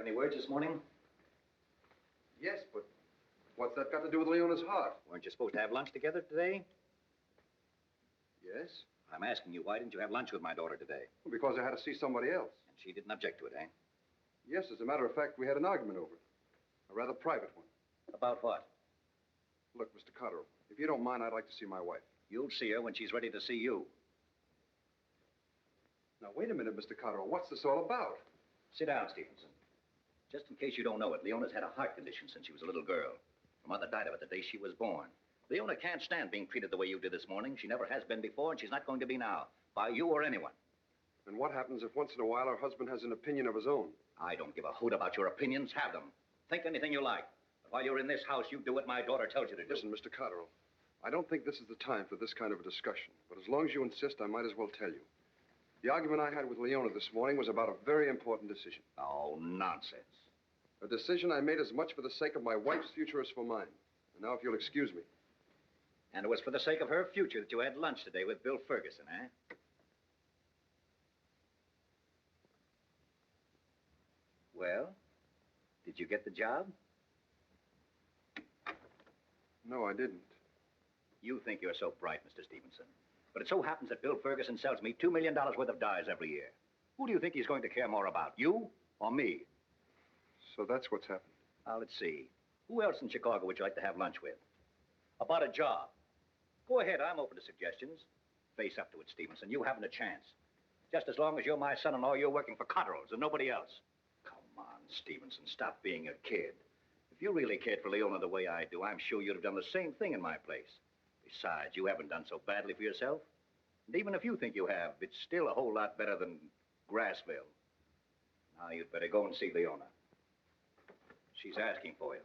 any words this morning? Yes, but what's that got to do with Leona's heart? Weren't you supposed to have lunch together today? Yes? I'm asking you, why didn't you have lunch with my daughter today? Well, because I had to see somebody else. And she didn't object to it, eh? Yes, as a matter of fact, we had an argument over it. A rather private one. About what? Look, Mr. Cotterill, if you don't mind, I'd like to see my wife. You'll see her when she's ready to see you. Now, wait a minute, Mr. Cotterill. What's this all about? Sit down, Stevenson. Just in case you don't know it, Leona's had a heart condition since she was a little girl. Her mother died of it the day she was born. Leona can't stand being treated the way you did this morning. She never has been before, and she's not going to be now. By you or anyone. And what happens if once in a while her husband has an opinion of his own? I don't give a hoot about your opinions. Have them. Think anything you like. But while you're in this house, you do what my daughter tells you to do. Listen, Mr. Cotterill, I don't think this is the time for this kind of a discussion. But as long as you insist, I might as well tell you. The argument I had with Leona this morning was about a very important decision. Oh, nonsense. A decision I made as much for the sake of my wife's future as for mine. And now, if you'll excuse me. And it was for the sake of her future that you had lunch today with Bill Ferguson, eh? Well, did you get the job? No, I didn't. You think you're so bright, Mr. Stevenson. But it so happens that Bill Ferguson sells me $2 million worth of dyes every year. Who do you think he's going to care more about, you or me? So that's what's happened. Now, let's see. Who else in Chicago would you like to have lunch with? About a job. Go ahead, I'm open to suggestions. Face up to it, Stevenson. You haven't a chance. Just as long as you're my son-in-law, you're working for Cotterill's and nobody else. Come on, Stevenson, stop being a kid. If you really cared for Leona the way I do, I'm sure you'd have done the same thing in my place. Besides, you haven't done so badly for yourself. And even if you think you have, it's still a whole lot better than Grassville. Now, you'd better go and see Leona. She's asking for you.